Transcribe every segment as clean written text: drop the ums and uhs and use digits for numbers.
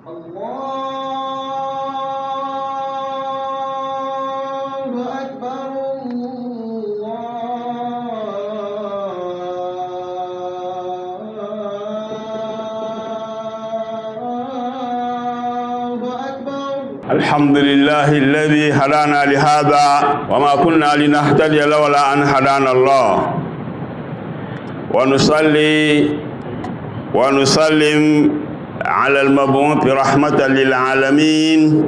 الحمد لله الذي هدانا لهذا وما كنا لنهتدي لولا أن هدانا الله ونصلي ونسلم على المبعوث رحمة للعالمين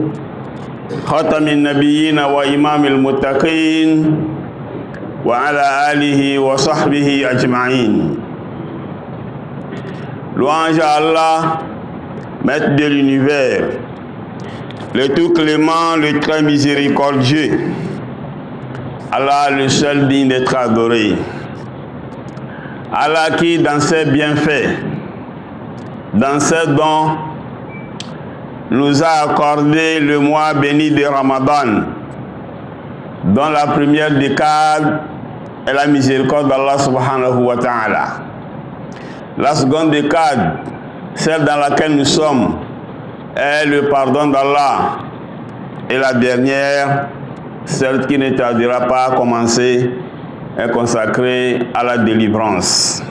خاتم النبيين وإمام المتقين وعلى آله وصحبه أجمعين. Louange à Allah, maître de l'univers, le tout clément, le très miséricordieux, Allah le seul digne d'être adoré. Allah qui, dans ses bienfaits, dans ses dons, nous a accordé le mois béni de Ramadan, dont la première décade est la miséricorde d'Allah subhanahu wa ta'ala. La seconde décade, celle dans laquelle nous sommes, est le pardon d'Allah. Et la dernière, celle qui ne tardera pas à commencer, est consacrée à la délivrance.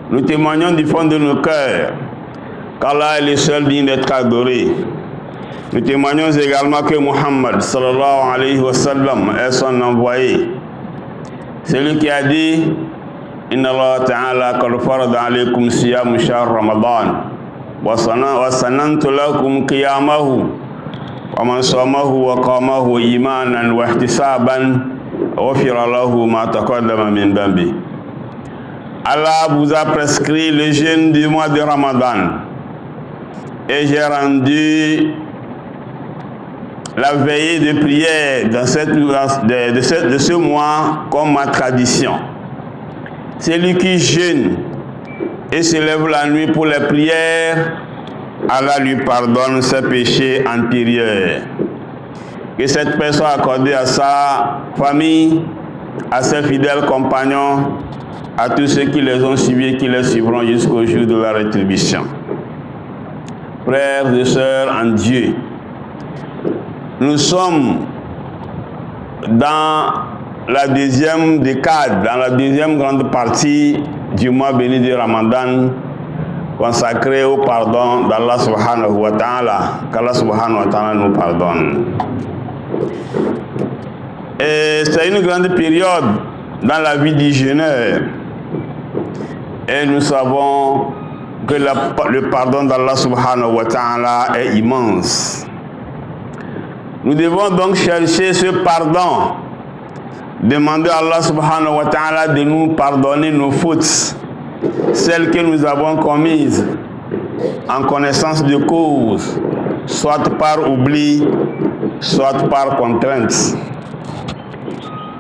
Nous témoignons du fond de nos cœurs qu'Allah est le seul digne d'être adoré. Nous témoignons également que Muhammad sallallahu alayhi wa sallam est son envoyé. Celui qui a dit Inna Allah ta'ala qad farada alaykum siyam shahr Ramadan wa sanantu lakum qiyamahu wa man samahu wa qamahu imanan wa ihtisaban ghufira lahu ma taqaddama min dhanbi. Allah vous a prescrit le jeûne du mois de Ramadan et j'ai rendu la veillée de prière de ce mois comme ma tradition. Celui qui jeûne et se lève la nuit pour les prières, Allah lui pardonne ses péchés antérieurs. Que cette personne accordée à sa famille, à ses fidèles compagnons, à tous ceux qui les ont suivis et qui les suivront jusqu'au jour de la rétribution. Frères et sœurs en Dieu, nous sommes dans la deuxième décade, dans la deuxième grande partie du mois béni de Ramadan, consacré au pardon d'Allah subhanahu wa ta'ala, qu'Allah subhanahu wa ta'ala nous pardonne. Et c'est une grande période dans la vie du jeûneur. Et nous savons que le pardon d'Allah subhanahu wa ta'ala est immense. Nous devons donc chercher ce pardon, demander à Allah subhanahu wa ta'ala de nous pardonner nos fautes, celles que nous avons commises en connaissance de cause, soit par oubli, soit par contrainte.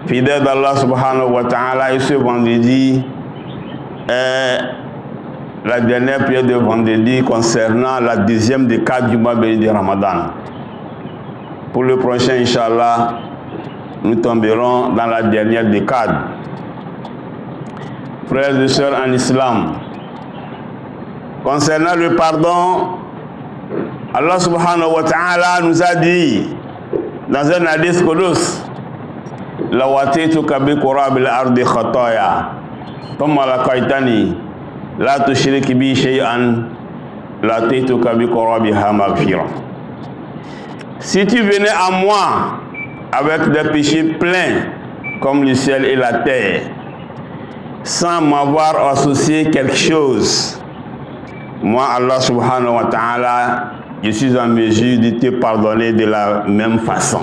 Fidèle d'Allah subhanahu wa ta'ala, et ce vendredi est la dernière prière de vendredi concernant la deuxième décade du mois béni de Ramadan. Pour le prochain, Inch'Allah, nous tomberons dans la dernière décade. Frères et sœurs en islam, concernant le pardon, Allah subhanahu wa ta'ala nous a dit dans un hadith qudus, la watituka bi qurabil ardi khataya thumma laqaitani la tushrik bi shay'an la tituka bi qurabiha maghfira. Si tu venais à moi avec des péchés pleins comme le ciel et la terre, sans m'avoir associé quelque chose, moi, Allah subhanahu wa ta'ala, je suis en mesure de te pardonner de la même façon.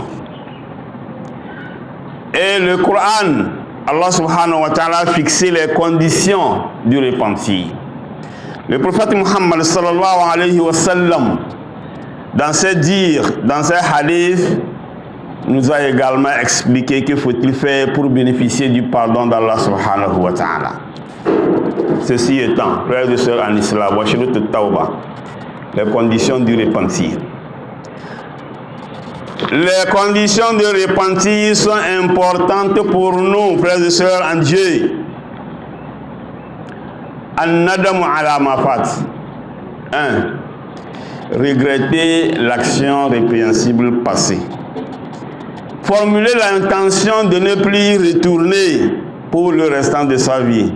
Et le Coran, Allah subhanahu wa ta'ala a fixé les conditions du repentir. Le prophète Muhammad sallallahu alayhi wa sallam, dans ses dires, dans ses hadiths, nous a également expliqué que faut-il faire pour bénéficier du pardon d'Allah subhanahu wa ta'ala. Ceci étant, frères et sœurs en islam, les conditions du repentir. Les conditions de repentir sont importantes pour nous, frères et sœurs en Dieu. An-nadamu ala ma fat. regretter l'action répréhensible passée. Formuler l'intention de ne plus y retourner pour le restant de sa vie.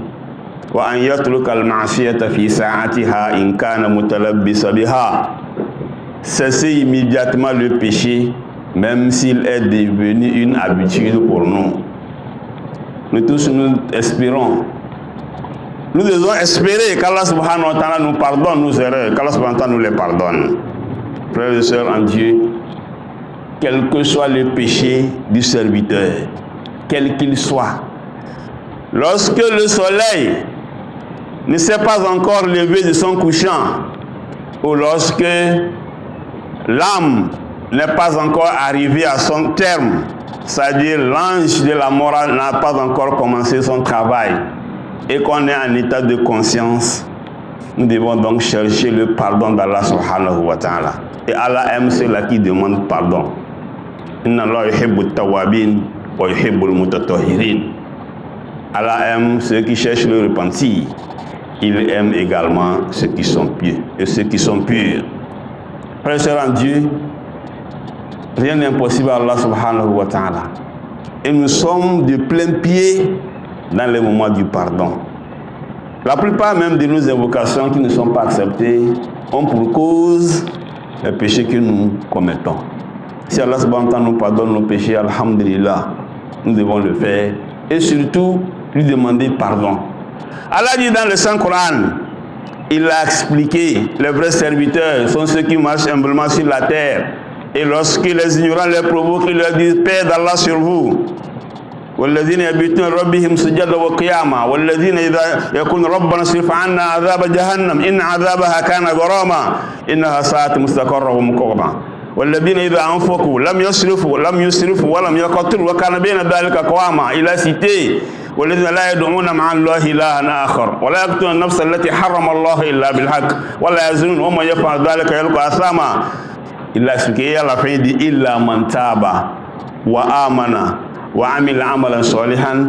Cesser immédiatement le péché, même s'il est devenu une habitude pour nous. Nous tous, nous espérons. Nous devons espérer qu'Allah subhanahu wa ta'ala nous pardonne nos erreurs, qu'Allah subhanahu wa ta'ala nous les pardonne. Frères et sœurs en Dieu, quel que soit le péché du serviteur, quel qu'il soit, lorsque le soleil ne s'est pas encore levé de son couchant, ou lorsque l'âme n'est pas encore arrivée à son terme, c'est-à-dire l'ange de la mort n'a pas encore commencé son travail, et qu'on est en état de conscience, nous devons donc chercher le pardon d'Allah subhanahu wa ta'ala. Et Allah aime ceux-là qui demandent pardon. Inna Allah yuhibbu at-tawwabin wa yuhibbu al-mutatahhirin. Allah aime ceux qui cherchent le repentir. Il aime également ceux qui sont pieux et ceux qui sont purs. Frères et sœurs en Dieu, rien n'est impossible à Allah subhanahu wa ta'ala. Et nous sommes de plein pied dans les moments du pardon. La plupart même de nos invocations qui ne sont pas acceptées ont pour cause les péchés que nous commettons. Si Allah subhanahu wa ta'ala nous pardonne nos péchés, alhamdulillah, nous devons le faire et surtout lui demander pardon. Allah dit dans le Saint-Coran, il a expliqué, les vrais serviteurs sont ceux qui marchent humblement sur la terre, et lorsque les ignorants les provoquent, ils leur disent paix d'Allah sur vous. والذين يبيتون ربهم سجدا وقياما والذين إذا يكون ربنا اصرف عنا عذاب جهنم إن عذابها كان غراما إنها ساءت مستقرا ومقاما والذين إذا أنفقوا لم يسرفوا ولم يقتروا وكان بين ذلك قواما إلى سيتي والذين لا يدعون مع الله إلها آخر ولا يقتلون النفس التي حرم الله إلا بالحق ولا يزنون ومن يفعل ذلك يلقى أثاما إلا سكي على فيدي إلا من تاب وآمن وعمل عملا صالحا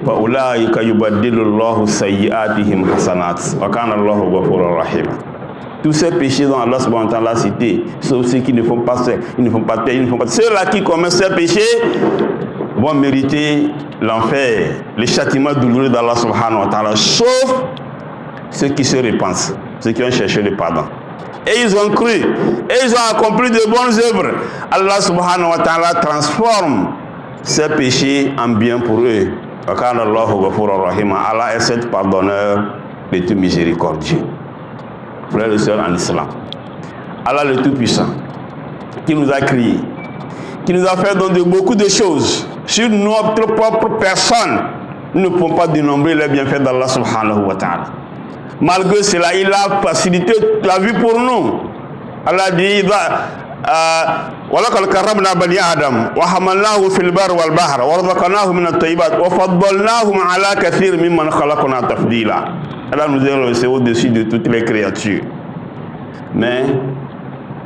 فأولئك يبدل الله سيئاتهم حسنات وكان الله غفورا رحيما. Tous ces péchés dont Allah subhanahu wa ta'ala a cité, sauf ceux qui ne font pas ça, ils ne font pas tel, ils ne font pas tel. Ceux-là qui commettent ces péchés vont mériter l'enfer, le châtiment douloureux d'Allah subhanahu wa ta'ala, sauf ceux qui se repentent, ceux qui ont cherché le pardon. Et ils ont cru, et ils ont accompli de bonnes œuvres. Allah subhanahu wa ta'ala transforme ces péchés en bien pour eux. Allah est cet pardonneur le tout miséricordieux. Frères et sœurs en islam, Allah le Tout-Puissant, qui nous a créés, qui nous a fait donc de beaucoup de choses sur notre propre personne, nous ne pouvons pas dénombrer les bienfaits d'Allah subhanahu wa ta'ala. Malgré cela, il a facilité la vie pour nous. Allah dit ولقد كرمنا بني آدم وحملناه في البر والبحر ورزقناه من الطيبات وفضلناهم على كثير ممن خلقنا تفضيلا. Allah nous a laissé au-dessus de toutes les créatures. Mais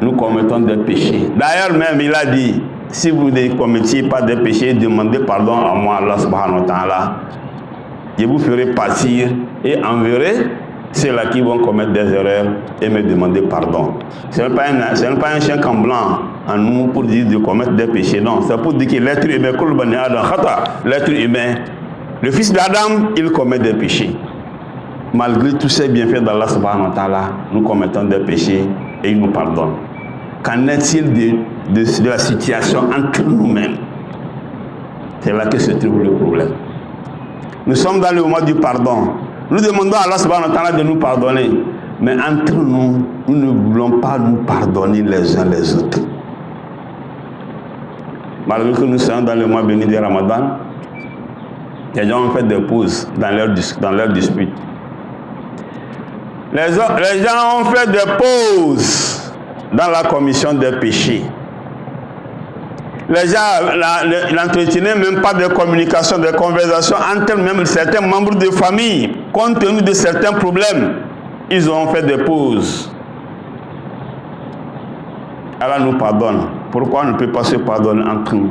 nous commettons des péchés. D'ailleurs même, il a dit, si vous ne commettiez pas des péchés, demandez pardon à moi, Allah subhanahu wa ta'ala. Je vous ferai partir et enverrai ceux-là qui vont commettre des erreurs et me demander pardon. Ce n'est pas un chien en blanc en nous pour dire de commettre des péchés. Non, c'est pour dire que l'être humain, l'être humain, le fils d'Adam, il commet des péchés. Malgré tous ces bienfaits d'Allah subhanahu wa ta'ala, nous commettons des péchés et il nous pardonne. Qu'en est-il de la situation entre nous-mêmes? C'est là que se trouve le problème. Nous sommes dans le moment du pardon. Nous demandons à Allah subhanahu wa ta'ala de nous pardonner. Mais entre nous, nous ne voulons pas nous pardonner les uns les autres. Malgré que nous sommes dans le mois béni de Ramadan, les gens ont fait des pauses dans leur dispute. Les gens ont fait des pauses dans la commission des péchés. Les gens n'entretenaient même pas de communication, de conversation entre même certains membres de famille. Compte tenu de certains problèmes, ils ont fait des pauses. Allah nous pardonne. Pourquoi on ne peut pas se pardonner entre nous?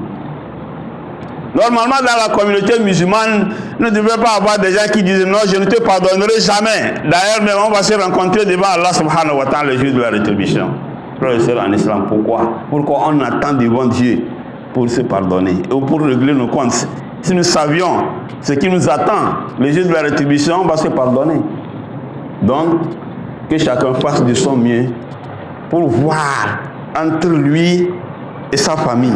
Normalement, dans la communauté musulmane, nous ne devons pas avoir des gens qui disent non, je ne te pardonnerai jamais. D'ailleurs, même on va se rencontrer devant Allah subhanahu wa ta'ala le jour de la rétribution. frères et sœurs en islam. Pourquoi on attend devant Dieu pour se pardonner ou pour régler nos comptes? Si nous savions ce qui nous attend, le jour de la rétribution, on va se pardonner. Donc, que chacun fasse de son mieux pour voir entre lui et sa famille,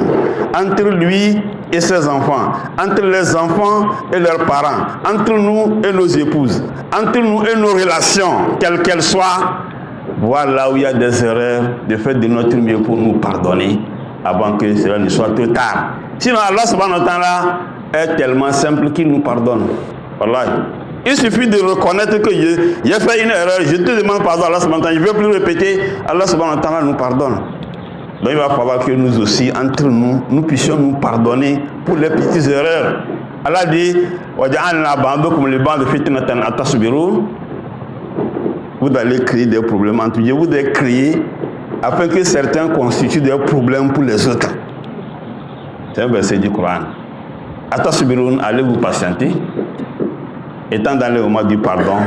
entre lui et ses enfants, entre les enfants et leurs parents, entre nous et nos épouses, entre nous et nos relations, quelles qu'elles soient, voir là où il y a des erreurs, de faire de notre mieux pour nous pardonner avant que cela ne soit trop tard. Sinon, Allah subhanahu wa ta'ala est tellement simple qu'il nous pardonne. Voilà. Il suffit de reconnaître que j'ai fait une erreur, je te demande pardon, Allah subhanahu wa ta'ala, je ne veux plus répéter, Allah subhanahu wa ta'ala nous pardonne. Donc il va falloir que nous aussi, entre nous, nous puissions nous pardonner pour les petites erreurs. Allah dit, vous allez créer des problèmes entre vous, vous allez créer afin que certains constituent des problèmes pour les autres. C'est un verset du Coran. Atasubiroun, allez vous patienter, étant dans le moment du pardon,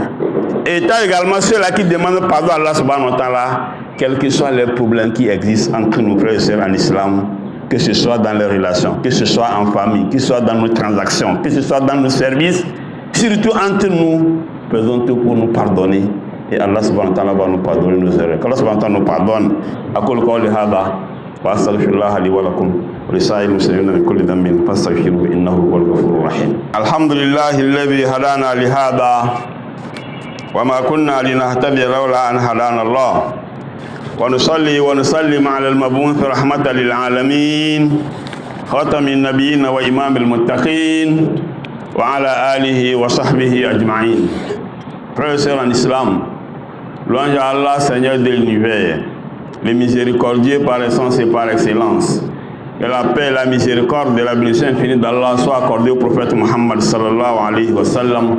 étant également ceux-là qui demandent pardon à Allah subhanahu wa ta'ala, quels que soient les problèmes qui existent entre nos frères et sœurs en islam, que ce soit dans les relations, que ce soit en famille, que ce soit dans nos transactions, que ce soit dans nos services, surtout entre nous, faisons tout pour nous pardonner. Et Allah subhanahu wa ta'ala va nous pardonner nos erreurs. Allah subhanahu wa ta'ala nous pardonne. Aqul qawli hadha wa astaghfirullah li wa lakum wa lisa'il muslimina min kulli dhanbin fastaghfiruhu innahu huwal ghafurur rahim. Alhamdulillahi alladhi hadana li hadha wa ma kunna linahtadiya lawla an hadana Allah. Wa nusalli wa nusallim ala al-mab'uth rahmatan lil alamin khatamin nabiyyin wa imamil muttaqin wa ala alihi wa sahbihi ajma'in. Frères et sœurs en islam, louange à Allah, Seigneur de l'univers, le miséricordieux par essence et par excellence. Que la paix, la miséricorde et la bénédiction infinie d'Allah soient accordées au prophète Muhammad sallallahu alayhi wa sallam,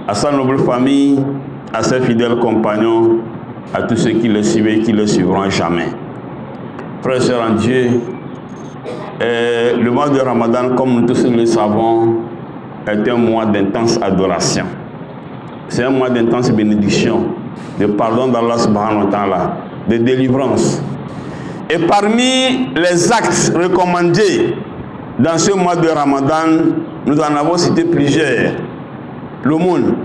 à sa noble famille, à ses fidèles compagnons, à tous ceux qui le suivent et qui le suivront jamais. Frères et sœurs en Dieu, le mois de Ramadan, comme nous tous le savons, est un mois d'intense adoration. C'est un mois d'intense bénédiction, de pardon d'Allah subhanahu wa ta'ala, de délivrance. Et parmi les actes recommandés dans ce mois de Ramadan, nous en avons cité plusieurs. L'aumône,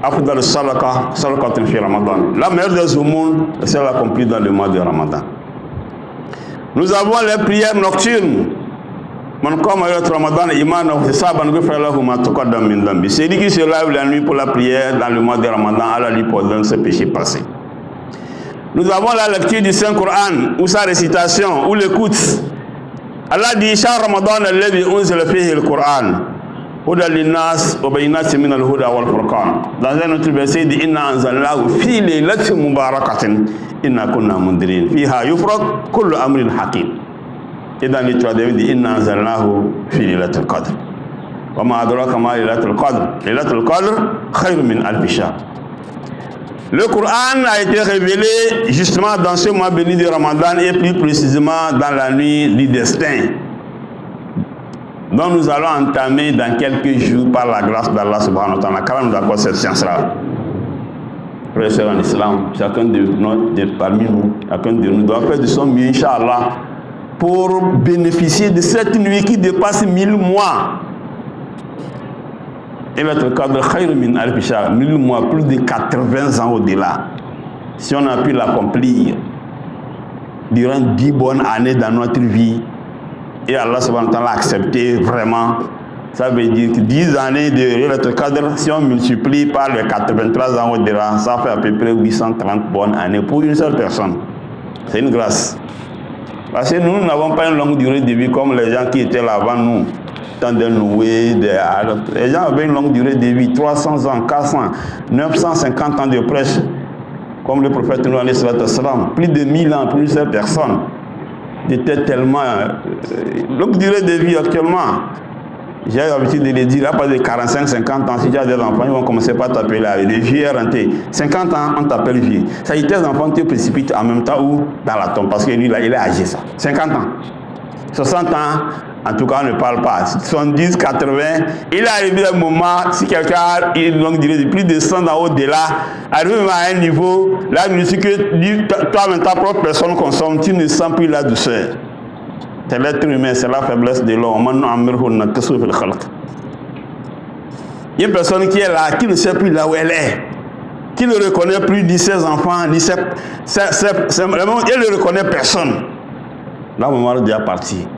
afdal sadaqatun fi Ramadan. La meilleure des aumônes, c'est celle accomplie dans le mois de Ramadan. Nous avons les prières nocturnes. C'est lui qui se lève la nuit pour la prière dans le mois de Ramadan, Allah lui pardonne ses péchés passés. Nous avons la lecture du Saint-Coran ou sa récitation ou l'écoute. Allah dit Shahr Ramadan alladhi unzila fihi al-Qur'an hudan lin-nas wa bayyinatin min al-huda wal-furqan. Dans un autre verset, il dit Inna anzalnahu fi laylatin mubarakatin inna kunna mundirin fiha yufraq kullu amrin hakim. Et dans les trois il dit Inna anzalnahu fi laylatil qadr. Wa ma adraka ma laylatul qadr. Laylatul qadr khayrun min alf shahr. Le Coran a été révélé justement dans ce mois béni de Ramadan et plus précisément dans la nuit du destin, dont nous allons entamer dans quelques jours par la grâce d'Allah subhanahu wa ta'ala. Car nous accorde cette science-là. Frères et sœurs en islam, chacun parmi nous, chacun de nous doit faire de son mieux, Inch'Allah, pour bénéficier de cette nuit qui dépasse 1000 mois. Et notre cadre khayr min alf shahr, 1000 mois, plus de 80 ans au-delà. Si on a pu l'accomplir durant 10 bonnes années dans notre vie, et Allah subhanahu wa ta'ala a accepté vraiment, ça veut dire que 10 années de notre cadre, si on multiplie par les 83 ans au-delà, ça fait à peu près 830 bonnes années pour une seule personne. C'est une grâce. Parce que nous n'avons pas une longue durée de vie comme les gens qui étaient là avant nous. De Noé, les gens avaient une longue durée de vie, 300 ans, 400, 950 ans de prêche, comme le prophète Noé, plus de 1000 ans pour une seule personne. C'était tellement longue durée de vie actuellement. J'ai l'habitude de le dire, à partir de 45-50 ans, si tu as des enfants, ils vont commencer par t'appeler les vieux rentrés. 50 ans, on t'appelle vieux. Ça y est, tes enfants te précipitent en même temps ou dans la tombe, parce que lui, là, il est âgé, ça. 50 ans. 60 ans, En tout cas, on ne parle pas. 70, 80, il est arrivé un moment, si quelqu'un a une longue durée de plus de 100 ans au-delà, arrive à un niveau, la musique que toi-même ta propre personne consomme, tu ne sens plus la douceur. C'est l'être humain, c'est la faiblesse de l'homme. Il y a une personne qui est là, qui ne sait plus là où elle est, qui ne reconnaît plus ni ses enfants, ni ses... elle ne reconnaît personne. Là, on moment est déjà parti.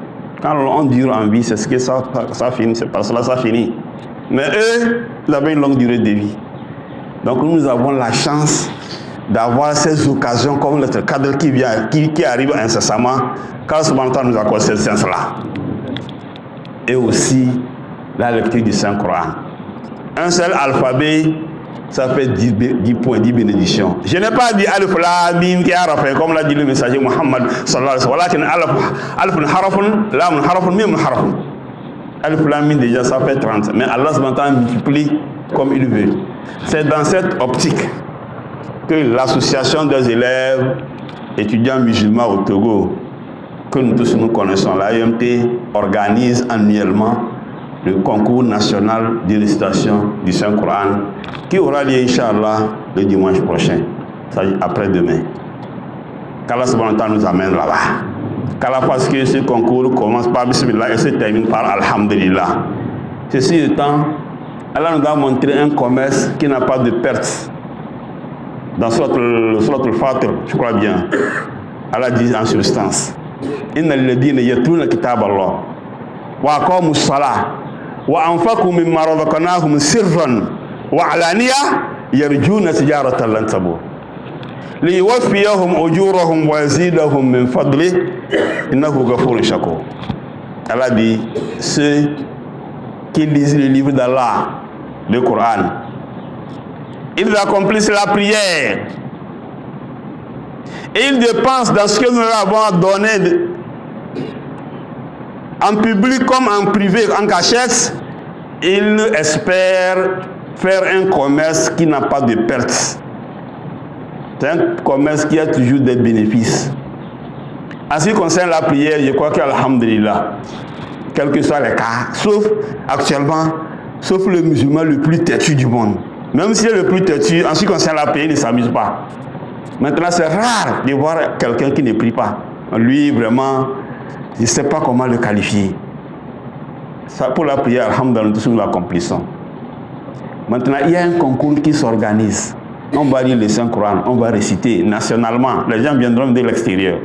Quand on dure en vie, c'est ce que ça finit, c'est parce que là, ça finit. Mais eux, ils avaient une longue durée de vie. Donc nous avons la chance d'avoir ces occasions comme notre cadre qui arrive incessamment, quand ce moment nous accorde cette science-là. Et aussi la lecture du Saint-Coran. Un seul alphabet, ça fait 10 points, 10 bénédictions. Je n'ai pas dit alif lam mim qui a comme l'a dit le messager Muhammad sallallahu alayhi wa sallam. Alif harafun, lam harafun, mim harafun. Alif lam mim déjà ça fait 30. Mais Allah subhanahu wa ta'ala multiplie comme il veut. C'est dans cette optique que l'association des élèves étudiants musulmans au Togo, que nous tous nous connaissons, l'AEMT, organise annuellement le concours national de récitation du Saint-Coran qui aura lieu, Inch'Allah, le dimanche prochain, c'est-à-dire après-demain. Qu'Allah subhanahu wa ta'ala nous amène là-bas. Qu'Allah fasse que ce concours commence par Bismillah et se termine par Alhamdulillah. Ceci étant, Allah nous a montré un commerce qui n'a pas de perte. Dans Surat al-Fatir, je crois bien, Allah dit en substance, Inna alladhina yatluna kitab Allah wa aqamu as-salah wa anfaqu mimma razaqnahum sirran wa alaniya yarjuna tijaratan lan tabur liyuwaffiyahum ujurahum wa yazidahum min fadli innahu ghafurun shakur. Allah dit, ceux qui lisent le livre d'Allah, le Coran, ils accomplissent la prière et ils dépensent dans ce que nous leur avons donné en public comme en privé, en cachette. Ils espèrent faire un commerce qui n'a pas de perte. C'est un commerce qui a toujours des bénéfices. En ce qui concerne la prière, je crois qu'Alhamdulillah, quels que soient les cas, sauf actuellement, sauf le musulman le plus têtu du monde. Même s'il est le plus têtu, en ce qui concerne la prière, il ne s'amuse pas. Maintenant, c'est rare de voir quelqu'un qui ne prie pas. Lui, vraiment, je ne sais pas comment le qualifier. Ça, pour la prière, alhamdoulilah, nous l'accomplissons. Maintenant, il y a un concours qui s'organise. On va lire le Saint-Coran, on va réciter nationalement. Les gens viendront de l'extérieur.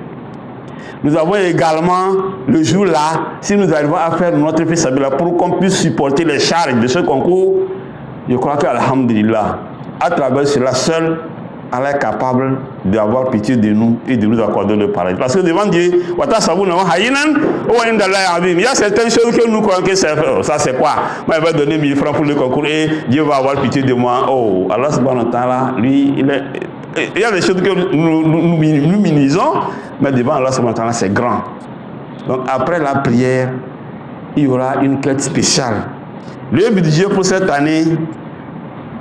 Nous avons également, le jour-là, si nous arrivons à faire notre fils pour qu'on puisse supporter les charges de ce concours, je crois qu'alhamdulillah, à travers cela seul, Allah est capable d'avoir pitié de nous et de nous accorder le paradis. Parce que devant Dieu, il y a certaines choses que nous croyons que c'est ça c'est quoi? Moi, il va donner 1000 francs pour le concours et Dieu va avoir pitié de moi. Oh, Allah subhanahu wa ta'ala, lui, il y a des choses que nous minimisons, mais devant Allah subhanahu wa ta'ala, c'est grand. Donc après la prière, il y aura une quête spéciale. Le budget pour cette année,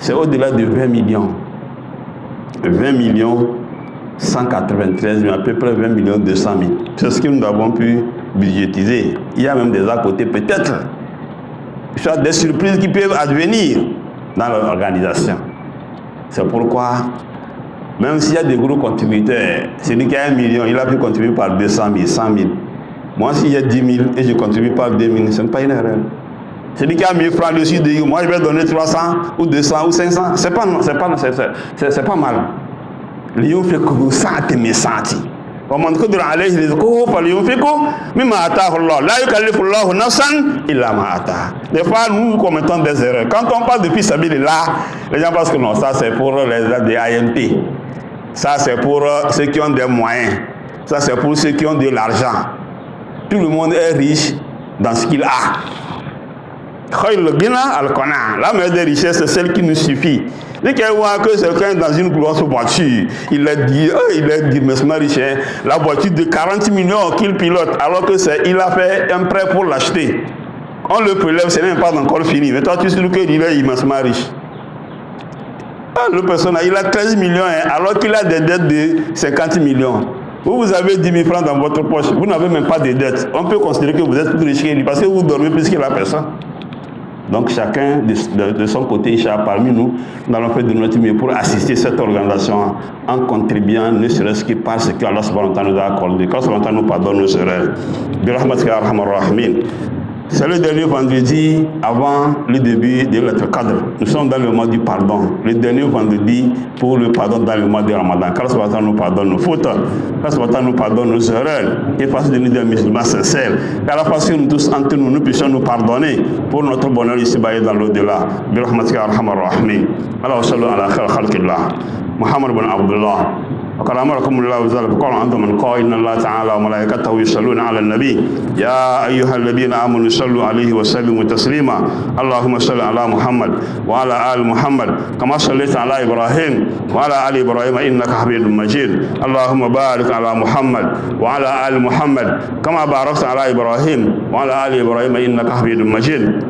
c'est au-delà de 20 millions. 20 millions 193 000, à peu près 20 millions 200 000. C'est ce que nous avons pu budgétiser. Il y a même des à côté peut-être. Soit des surprises qui peuvent advenir dans l'organisation. C'est pourquoi, même s'il y a des gros contributeurs, celui qui a 1 million, il a pu contribuer par 200 000, 100 000. Moi, s'il y a 10 000 et je contribue par 2 000, ce n'est pas une erreur. Celui qui a 1000 francs dessus, moi je vais donner 300 ou 200 ou 500, c'est pas mal. L'yon fait que vous sentez mes sentis. ومن قدر عليه رزقه فلينفقه مما آتاه الله لا يكلف الله نفسا إلا ما آتاها. Des fois nous commettons des erreurs. Quand on parle de fils sabilillah, les gens pensent que non, ça c'est pour les AMT. Ça c'est pour ceux qui ont des moyens. Ça c'est pour ceux qui ont de l'argent. Tout le monde est riche dans ce qu'il a. La meilleure des richesses, c'est celle qui nous suffit. Dès qu'il voit que quelqu'un dans une grosse voiture, il a dit, mais c'est riche, hein? La voiture de 40 millions qu'il pilote, alors que il a fait un prêt pour l'acheter. On le prélève, ce n'est même pas encore fini. Mais toi, tu sais qu'il est immensément riche. Le personnage, il a 13 millions, hein, alors qu'il a des dettes de 50 millions. Vous avez 10 000 francs dans votre poche, vous n'avez même pas de dette. On peut considérer que vous êtes plus riche que lui parce que vous dormez plus que la personne. Donc chacun de son côté, Inch'Allah, parmi nous, nous allons faire de notre mieux pour assister cette organisation en contribuant, ne serait-ce que par ce qu'Allah subhanahu wa ta'ala nous a accordé. Qu'Allah subhanahu wa ta'ala nous pardonne nos erreurs. Birahmatika arhamar rahimin. C'est le dernier vendredi avant le début de notre cadre. Nous sommes dans le mois du pardon. Le dernier vendredi pour le pardon dans le mois de Ramadan. Qu'Allah subhanahu wa ta'ala nous pardonne nos fautes. Qu'Allah subhanahu wa ta'ala nous pardonne nos erreurs. Et fasse de nous des musulmans sincères. Qu'Allah fasse que nous tous entre nous, nous puissions nous pardonner pour notre bonheur ici-bas et dans l'au-delà. Birahmatika arhamar rahimin. Allah wa sallu ala khair khalqillah. Muhammad bin Abdullah. وقال أمركم الله بذلك فقالوا أنتم من قال إن الله تعالى وملائكته يصلون على النبي يا أيها الذين آمنوا صلوا عليه وسلموا تسليما اللهم صل على محمد وعلى آل محمد كما صليت على إبراهيم وعلى آل إبراهيم إنك حميد مجيد اللهم بارك على محمد وعلى آل محمد كما باركت على إبراهيم وعلى آل إبراهيم إنك حميد مجيد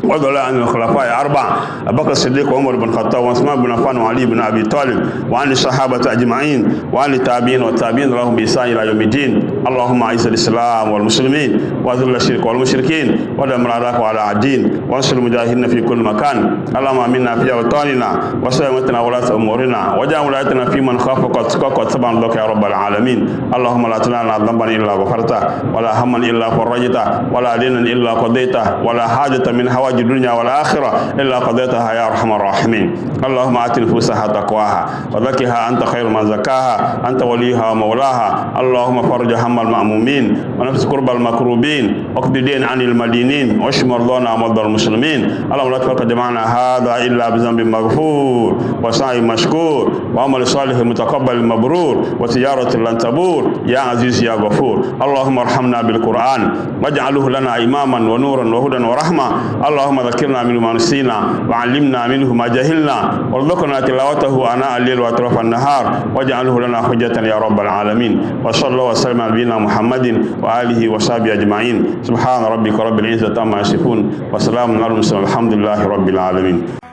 وضل عن الخلفاء أربعة أبو بكر الصديق وعمر بن الخطاب وعثمان بن عفان وعلي بن أبي طالب وعن الصحابة أجمعين وعن التابعين والتابعين لهم بإحسان إلى يوم الدين اللهم أعز الإسلام والمسلمين وأذل الشرك والمشركين ودمر أعداءك على الدين وانصر المجاهدين في كل مكان اللهم آمنا في أوطاننا وسلامتنا ولاة أمورنا واجعل ولايتنا في من خافك واتبع لك يا رب العالمين اللهم لا تدع لنا ذنبا إلا غفرته ولا هما إلا فرجته ولا دينا إلا قضيته ولا حاجة من حوائج الدنيا والآخرة إلا قضيتها يا أرحم الراحمين اللهم آت نفوسها تقواها وزكها أنت خير من زكاها أنت وليها ومولاها اللهم فرج هم المأمومين ونفس كرب المكروبين واقض دين عن المدينين واشف مرضانا ومرضى المسلمين اللهم لا تفرق جمعنا هذا إلا بذنب مغفور وسعي مشكور وعمل صالح متقبل مبرور وتجارة لن تبور يا عزيز يا غفور اللهم ارحمنا بالقرآن واجعله لنا إماما ونورا وهدى ورحمة اللهم ذكرنا منه ما نسينا وعلمنا منه ما جهلنا وارزقنا تلاوته آناء الليل وأطراف النهار واجعله لنا حجة يا رب العالمين وصلى الله وسلم على نبينا محمد وآله وصحبه أجمعين سبحان ربك رب العزة عما يصفون وسلام على المرسلين والحمد لله رب العالمين.